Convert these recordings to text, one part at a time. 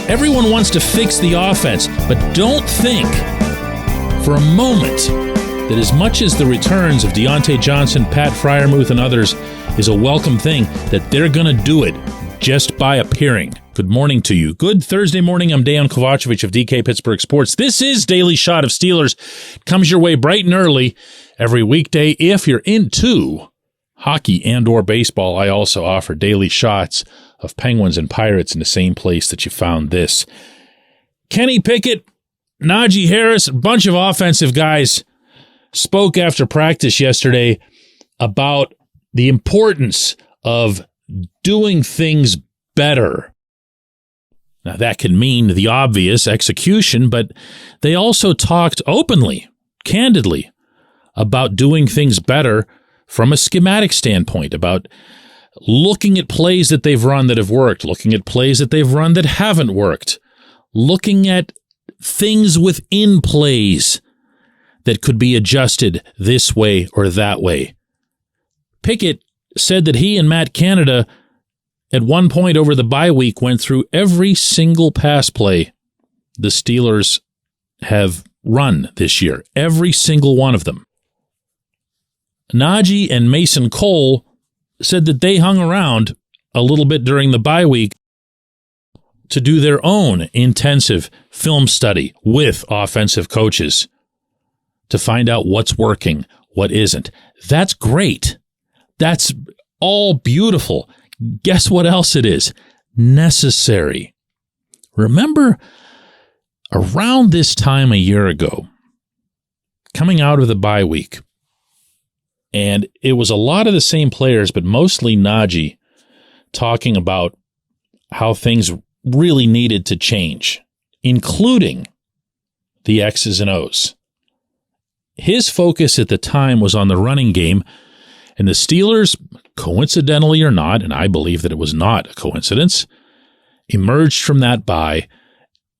Everyone wants to fix the offense, but don't think for a moment that as much as the returns of Deontay Johnson, Pat Freiermuth, and others is a welcome thing, that they're going to do it just by appearing. Good morning to you. Good Thursday morning. I'm Dejan Kovacevic of DK Pittsburgh Sports. This is Daily Shot of Steelers. It comes your way bright and early every weekday. If you're into hockey and or baseball, I also offer daily shots of Penguins and Pirates in the same place that you found this. Kenny Pickett, Najee Harris, a bunch of offensive guys spoke after practice yesterday about the importance of doing things better. Now, that can mean the obvious execution, but they also talked openly, candidly, about doing things better from a schematic standpoint, about looking at plays that they've run that have worked, looking at plays that they've run that haven't worked, looking at things within plays that could be adjusted this way or that way. Pickett said that he and Matt Canada at one point over the bye week went through every single pass play the Steelers have run this year, every single one of them. Najee and Mason Cole said that they hung around a little bit during the bye week to do their own intensive film study with offensive coaches to find out what's working, what isn't. That's great. That's all beautiful. Guess what else it is? Necessary. Remember, around this time a year ago, coming out of the bye week, and it was a lot of the same players, but mostly Najee, talking about how things really needed to change, including the X's and O's. His focus at the time was on the running game, and the Steelers, coincidentally or not, and I believe that it was not a coincidence, emerged from that bye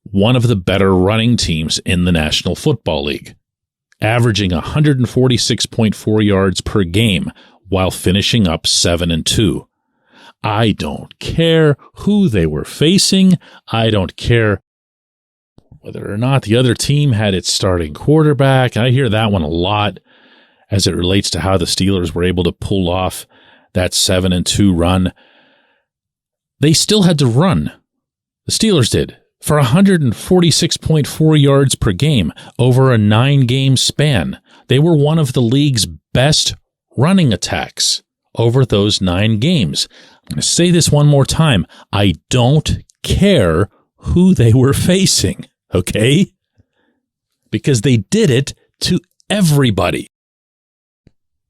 one of the better running teams in the National Football League, averaging 146.4 yards per game while finishing up 7-2. I don't care who they were facing. I don't care whether or not the other team had its starting quarterback. I hear that one a lot as it relates to how the Steelers were able to pull off that 7-2 run. They still had to run. The Steelers did, for 146.4 yards per game over a 9-game span. They were one of the league's best running attacks over those 9 games. I'm going to say this one more time. I don't care who they were facing, okay? Because they did it to everybody.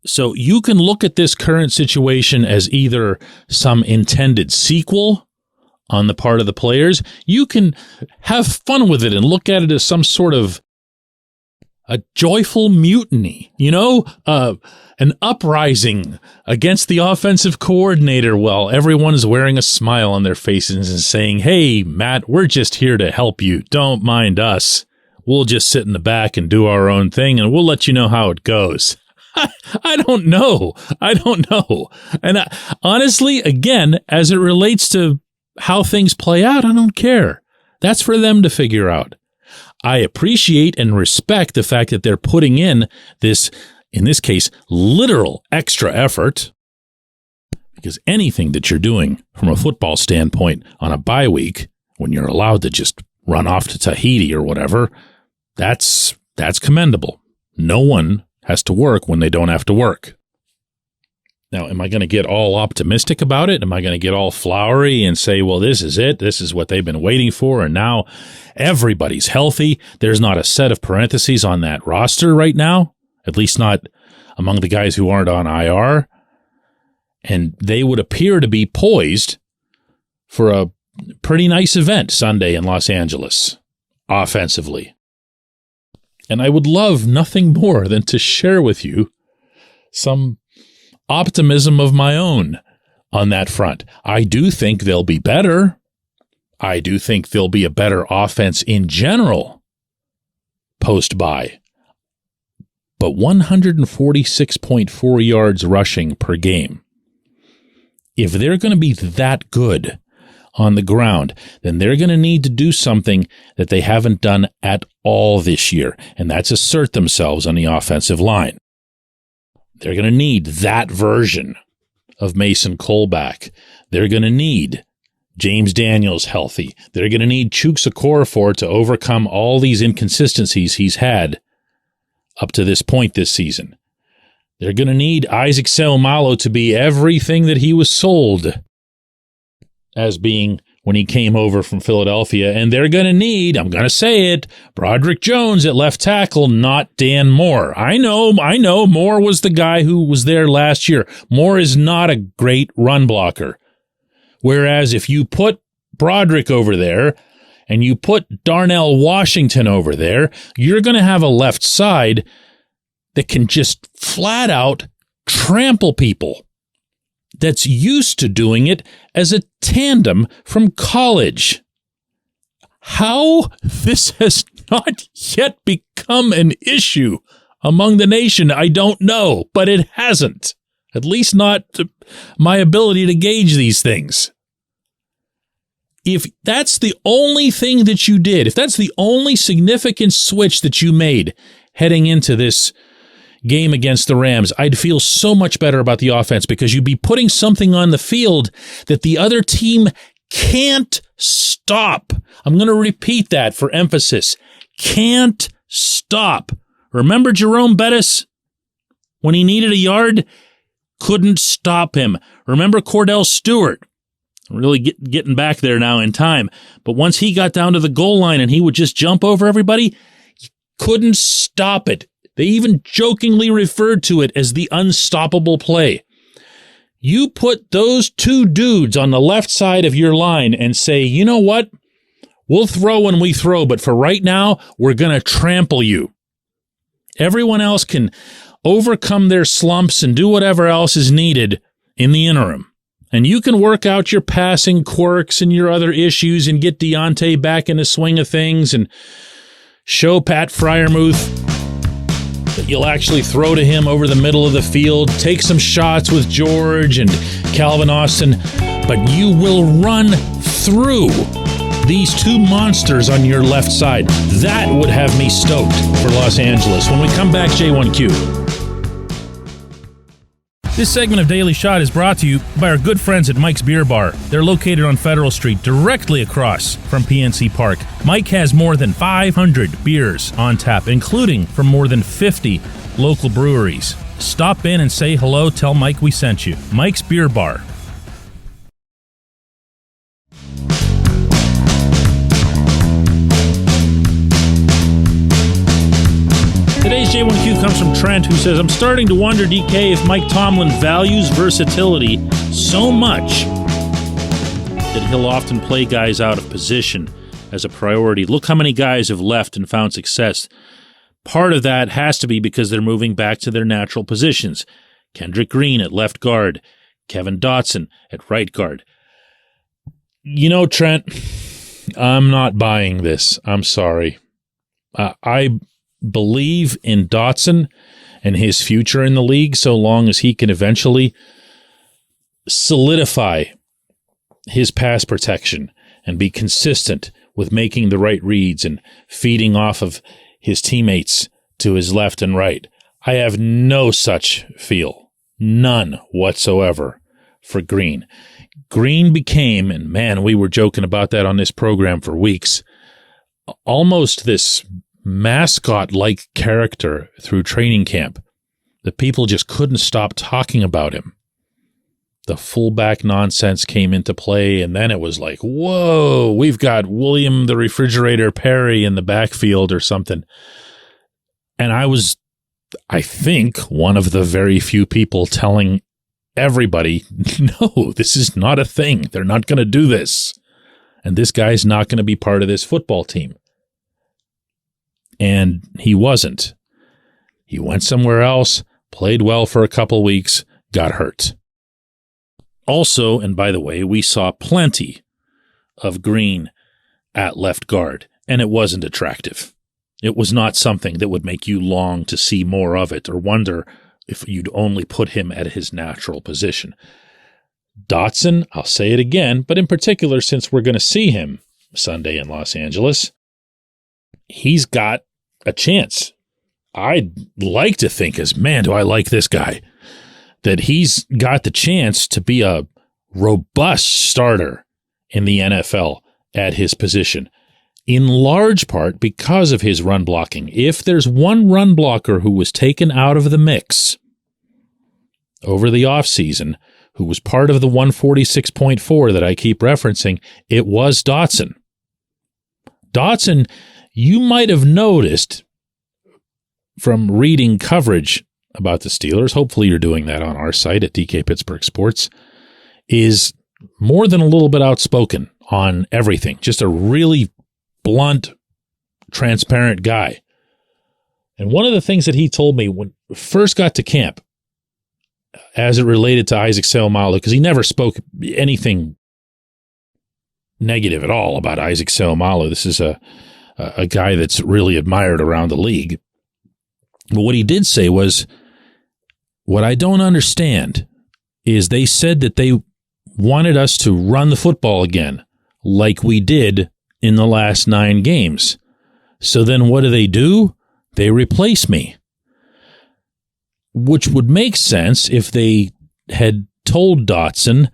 So you can look at this current situation as either some intended sequel on the part of the players. You can have fun with it and look at it as some sort of a joyful mutiny, an uprising against the offensive coordinator while everyone is wearing a smile on their faces and saying, "Hey, Matt, we're just here to help you. Don't mind us. We'll just sit in the back and do our own thing, and we'll let you know how it goes." I don't know. And honestly, again, as it relates to how things play out, I don't care. That's for them to figure out. I appreciate and respect the fact that they're putting in this case, literal extra effort, because anything that you're doing from a football standpoint on a bye week, when you're allowed to just run off to Tahiti or whatever, that's commendable. No one has to work when they don't have to work. Now, am I going to get all optimistic about it? Am I going to get all flowery and say, well, this is it. This is what they've been waiting for, and now everybody's healthy. There's not a set of parentheses on that roster right now, at least not among the guys who aren't on IR. And they would appear to be poised for a pretty nice event Sunday in Los Angeles, offensively. And I would love nothing more than to share with you some optimism of my own on that front. I do think they'll be better. I do think there'll be a better offense in general post-bye. But 146.4 yards rushing per game, if they're going to be that good on the ground, then they're going to need to do something that they haven't done at all this year, and that's assert themselves on the offensive line. They're going to need that version of Mason Cole back. They're going to need James Daniels healthy. They're going to need Chuks Okorafor to overcome all these inconsistencies he's had up to this point this season. They're going to need Isaac Seumalo to be everything that he was sold as being when he came over from Philadelphia. And they're going to need, I'm going to say it, Broderick Jones at left tackle, not Dan Moore. I know. Moore was the guy who was there last year. Moore is not a great run blocker. Whereas if you put Broderick over there and you put Darnell Washington over there, you're going to have a left side that can just flat out trample people. That's used to doing it as a tandem from college. How this has not yet become an issue among the nation, I don't know, but it hasn't. At least not my ability to gauge these things. If that's the only thing that you did, if that's the only significant switch that you made heading into this game against the Rams, I'd feel so much better about the offense because you'd be putting something on the field that the other team can't stop. I'm going to repeat that for emphasis. Can't stop. Remember Jerome Bettis? When he needed a yard, couldn't stop him. Remember Cordell Stewart? Really getting back there now in time. But once he got down to the goal line and he would just jump over everybody, couldn't stop it. They even jokingly referred to it as the unstoppable play. You put those two dudes on the left side of your line and say, you know what? We'll throw when we throw, but for right now, we're going to trample you. Everyone else can overcome their slumps and do whatever else is needed in the interim. And you can work out your passing quirks and your other issues and get Deontay back in the swing of things and show Pat Freiermuth that you'll actually throw to him over the middle of the field, take some shots with George and Calvin Austin, but you will run through these two monsters on your left side. That would have me stoked for Los Angeles. When we come back, J1Q. This segment of Daily Shot is brought to you by our good friends at Mike's Beer Bar. They're located on Federal Street, directly across from PNC Park. Mike has more than 500 beers on tap, including from more than 50 local breweries. Stop in and say hello. Tell Mike we sent you. Mike's Beer Bar. Today's J1Q comes from Trent, who says, I'm starting to wonder, DK, if Mike Tomlin values versatility so much that he'll often play guys out of position as a priority. Look how many guys have left and found success. Part of that has to be because they're moving back to their natural positions. Kendrick Green at left guard, Kevin Dotson at right guard. You know, Trent, I'm not buying this. I'm sorry. I believe in Dotson and his future in the league so long as he can eventually solidify his pass protection and be consistent with making the right reads and feeding off of his teammates to his left and right. I have no such feel, none whatsoever, for Green. Green became, and man, we were joking about that on this program for weeks, almost this mascot-like character through training camp. The people just couldn't stop talking about him. The fullback nonsense came into play, and then it was like, whoa, we've got William the Refrigerator Perry in the backfield or something. And I was, I think, one of the very few people telling everybody, no, this is not a thing. They're not going to do this. And this guy's not going to be part of this football team. And he wasn't. He went somewhere else, played well for a couple weeks, got hurt. Also, and by the way, we saw plenty of Green at left guard, and it wasn't attractive. It was not something that would make you long to see more of it or wonder if you'd only put him at his natural position. Dotson, I'll say it again, but in particular, since we're going to see him Sunday in Los Angeles, he's got a chance. I'd like to think, man, do I like this guy, that he's got the chance to be a robust starter in the NFL at his position, in large part because of his run blocking. If there's one run blocker who was taken out of the mix over the offseason, who was part of the 146.4 that I keep referencing, it was Dotson. Dotson, you might have noticed from reading coverage about the Steelers, hopefully you're doing that on our site at DK Pittsburgh Sports, is more than a little bit outspoken on everything. Just a really blunt, transparent guy. And one of the things that he told me when we first got to camp, as it related to Isaac Seumalo, because he never spoke anything negative at all about Isaac Seumalo. This is a guy that's really admired around the league. But what he did say was, what I don't understand is they said that they wanted us to run the football again, like we did in the last 9 games. So then what do? They replace me. Which would make sense if they had told Dotson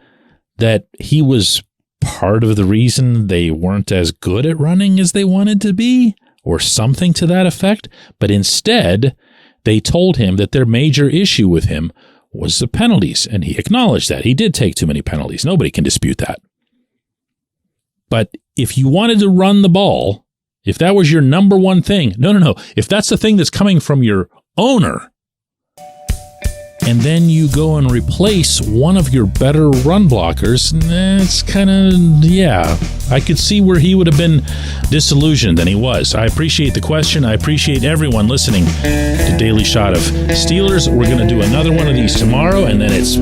that he was part of the reason they weren't as good at running as they wanted to be, or something to that effect. But instead, they told him that their major issue with him was the penalties, and he acknowledged that. He did take too many penalties. Nobody can dispute that. But if you wanted to run the ball, if that was your number one thing, no. If that's the thing that's coming from your owner, and then you go and replace one of your better run blockers, it's kind of, I could see where he would have been disillusioned, and he was. I appreciate the question. I appreciate everyone listening to Daily Shot of Steelers. We're going to do another one of these tomorrow, and then it's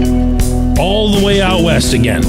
all the way out west again.